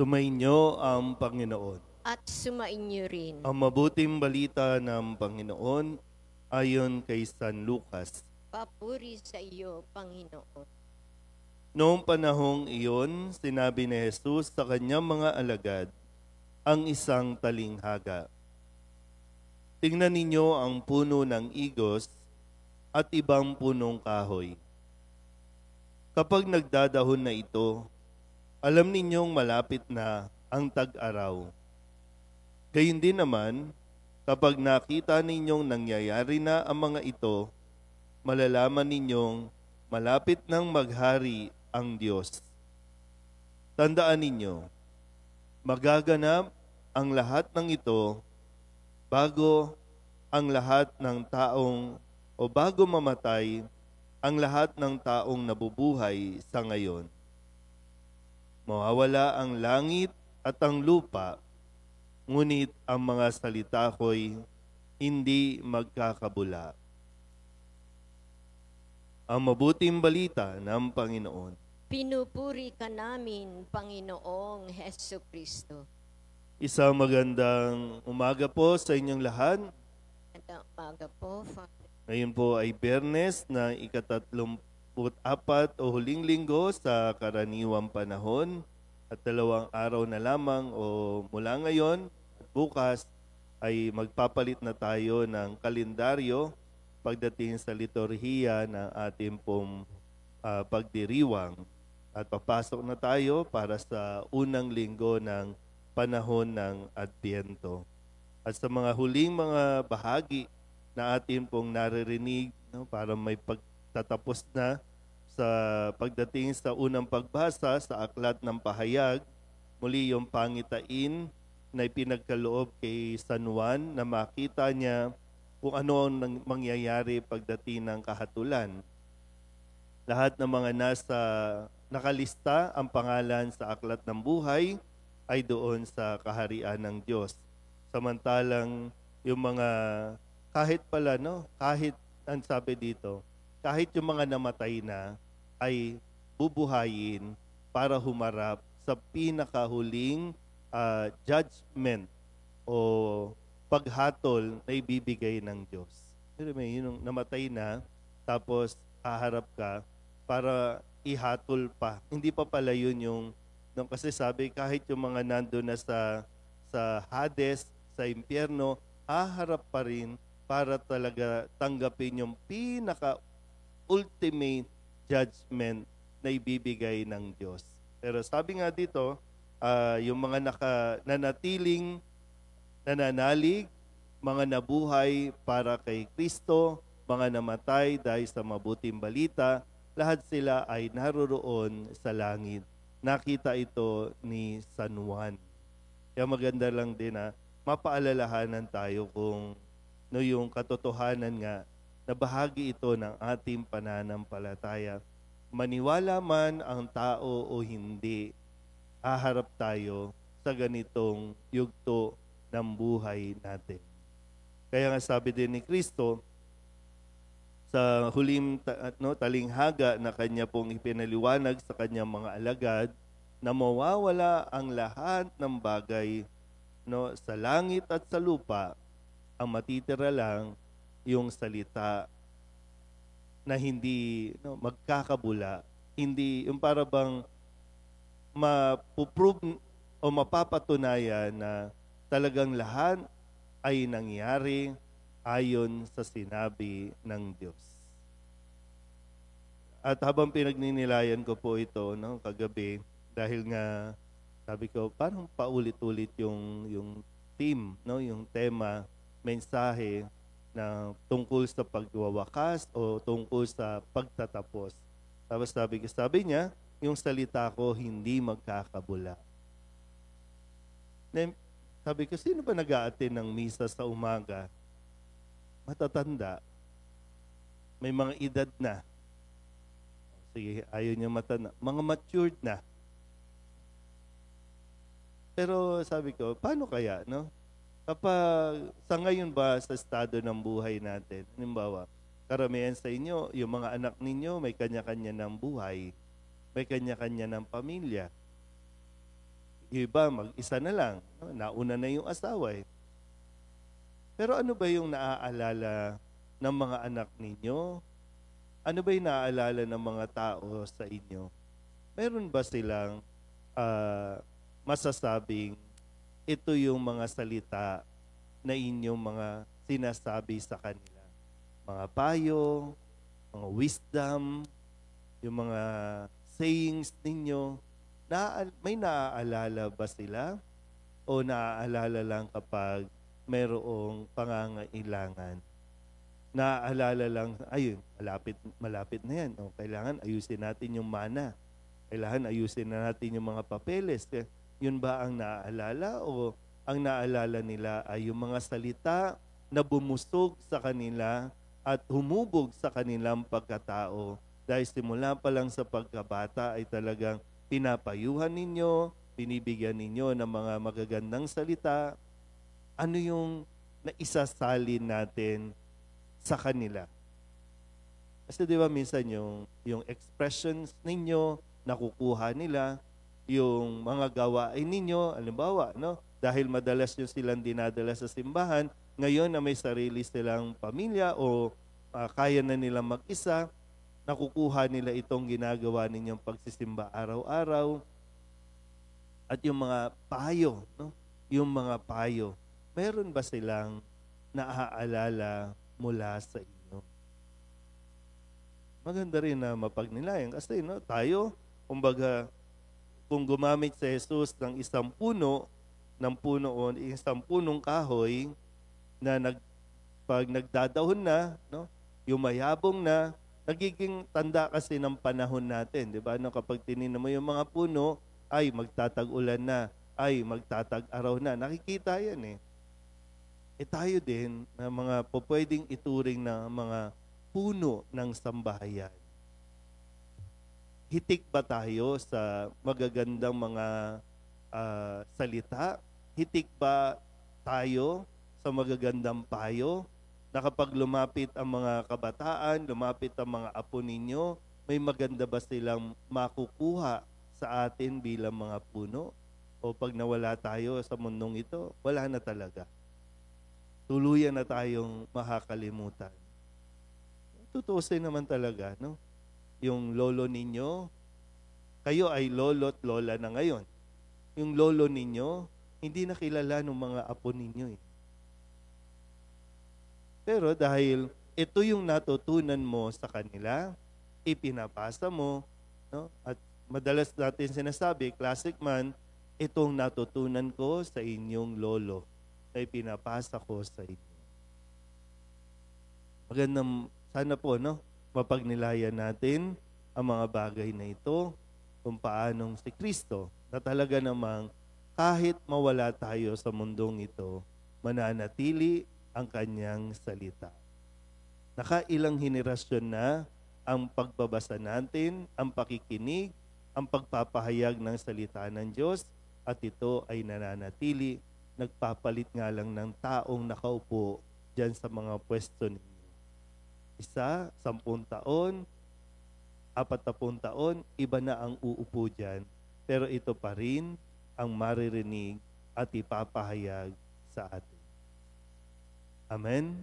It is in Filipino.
Sumainyo ang Panginoon. At sumainyo rin. Ang mabuting balita ng Panginoon ayon kay San Lucas. Papuri sa iyo, Panginoon. Noong panahong iyon, sinabi ni Jesus sa kanyang mga alagad ang isang talinghaga. Tingnan ninyo ang puno ng igos at ibang punong kahoy. Kapag nagdadahon na ito, alam ninyong malapit na ang tag-araw. Gayun din naman, kapag nakita ninyong nangyayari na ang mga ito, malalaman ninyong malapit nang maghari ang Diyos. Tandaan ninyo, magaganap ang lahat ng ito bago ang lahat ng taong o bago mamatay ang lahat ng taong nabubuhay sa ngayon. Mawawala ang langit at ang lupa, ngunit ang mga salita ko'y hindi magkakabula. Ang mabuting balita ng Panginoon. Pinupuri ka namin, Panginoong Hesukristo. Isang magandang umaga po sa inyong lahat. Magandang umaga po, Father. Ngayon po ay Biyernes na ika-34 o huling linggo sa karaniwang panahon at 2 araw na lamang o mula ngayon at bukas ay magpapalit na tayo ng kalendaryo pagdating sa liturhiya ng ating pong pagdiriwang at papasok na tayo para sa unang linggo ng panahon ng Adbyento. At sa mga huling mga bahagi na atin pong naririnig, para may pagtatapos na sa pagdating sa unang pagbasa sa Aklat ng Pahayag, muli yung pangitain na ipinagkaloob kay San Juan na makita niya kung ano ang mangyayari pagdating ng kahatulan. Lahat ng mga nakalista ang pangalan sa Aklat ng Buhay ay doon sa kaharian ng Diyos. Samantalang yung mga kahit ang sabi dito, kahit yung mga namatay na ay bubuhayin para humarap sa pinakahuling judgment o paghatol na ibibigay ng Diyos. Pero may yun namatay na, tapos haharap ka para ihatol pa. Hindi pa pala yun yung kasi sabi kahit yung mga nandun na sa Hades, sa impyerno, haharap pa rin para talaga tanggapin yung pinaka-ultimate judgment na ibibigay ng Diyos. Pero sabi nga dito, yung mga nanatiling nananalig, mga nabuhay para kay Kristo, mga namatay dahil sa mabuting balita, lahat sila ay naroroon sa langit. Nakita ito ni San Juan. Kaya maganda lang din na mapaalalahanan tayo kung yung katotohanan nga na bahagi ito ng ating pananampalataya. Maniwala man ang tao o hindi, haharap tayo sa ganitong yugto ng buhay natin. Kaya nga sabi din ni Kristo sa huling talinghaga na kanya pong ipinaliwanag sa kanyang mga alagad na mawawala ang lahat ng bagay sa langit at sa lupa, ang matitira lang yung salita na hindi magkakabula, hindi yung para bang mapuprove o mapapatunayan na talagang lahat ay nangyari ayon sa sinabi ng Diyos. At habang pinagninilayan ko po ito kagabi, dahil nga sabi ko parang paulit-ulit yung theme, yung tema, mensahe na tungkol sa pagwawakas o tungkol sa pagtatapos. Tapos sabi niya, yung salita ko hindi magkakabula. Then, sabi ko, sino ba nag-a-attend ng misa sa umaga? Matatanda. May mga edad na. Sige, ayaw niya matanda. Mga matured na. Pero sabi ko, paano kaya, Kapag sa ngayon ba sa estado ng buhay natin, halimbawa, karamihan sa inyo, yung mga anak ninyo may kanya-kanya ng buhay, may kanya-kanya ng pamilya. Yung iba, mag-isa na lang. No? Nauna na yung asawa eh. Pero ano ba yung naaalala ng mga anak ninyo? Ano ba yung naaalala ng mga tao sa inyo? Meron ba silang masasabing ito yung mga salita na inyong mga sinasabi sa kanila? Mga payo, mga wisdom, yung mga sayings ninyo, may naaalala ba sila? O naaalala lang kapag mayroong pangangailangan? Naaalala lang, ayun, malapit na yan. O, kailangan ayusin natin yung mana. Kailangan ayusin na natin yung mga papeles. Yun ba ang naaalala? O ang naaalala nila ay yung mga salita na bumusog sa kanila at humubog sa kanilang pagkatao? Dahil simula pa lang sa pagkabata ay talagang pinapayuhan ninyo, binibigyan ninyo ng mga magagandang salita. Ano yung naisasalin natin sa kanila? Kasi di ba minsan yung expressions ninyo, nakukuha nila, yung mga gawain ninyo, halimbawa, no? Dahil madalas nyo silang dinadala sa simbahan, ngayon na may sarili silang pamilya o kaya na nilang mag-isa, nakukuha nila itong ginagawa ninyong pagsisimba araw-araw. At yung mga payo, no? Yung mga payo, meron ba silang naaalala mula sa inyo? Maganda rin na mapagnilayan kasi no, tayo, kumbaga, kung gumamit si Jesus ng isang puno o isang punong kahoy na pag nagdadahon na, no, yumayabong na, nagiging tanda kasi ng panahon natin, di ba? No, kapag tinignan mo yung mga puno, ay magtatag-ulan na, ay magtatag-araw na. Nakikita yan eh. Tayo din na mga pwedeng ituring na mga puno ng sambahayan. Hitik ba tayo sa magagandang mga salita? Hitik ba tayo sa magagandang payo? Na kapag lumapit ang mga kabataan, lumapit ang mga apo ninyo, may maganda ba silang makukuha sa atin bilang mga puno? O pag nawala tayo sa mundong ito, wala na talaga. Tuluyan na tayong makakalimutan. Tutusin naman talaga, no? Yung lolo ninyo, kayo ay lolo't lola na ngayon. Yung lolo ninyo, hindi na kilala ng mga apo ninyo eh. Pero dahil ito yung natutunan mo sa kanila, ipinapasa mo, no? At madalas natin sinasabi, classic man, itong natutunan ko sa inyong lolo na ipinapasa ko sa inyo. Magandang, sana po, no? Mapagnilayan natin ang mga bagay na ito kung paanong si Kristo na talaga namang kahit mawala tayo sa mundong ito, mananatili ang kanyang salita. Nakailang henerasyon na ang pagbabasa natin, ang pakikinig, ang pagpapahayag ng salita ng Diyos at ito ay nananatili, nagpapalit nga lang ng taong nakaupo dyan sa mga pwesto ninyo. 1, 10 taon, 40 taon, iba na ang uupo dyan. Pero ito pa rin ang maririnig at ipapahayag sa atin. Amen?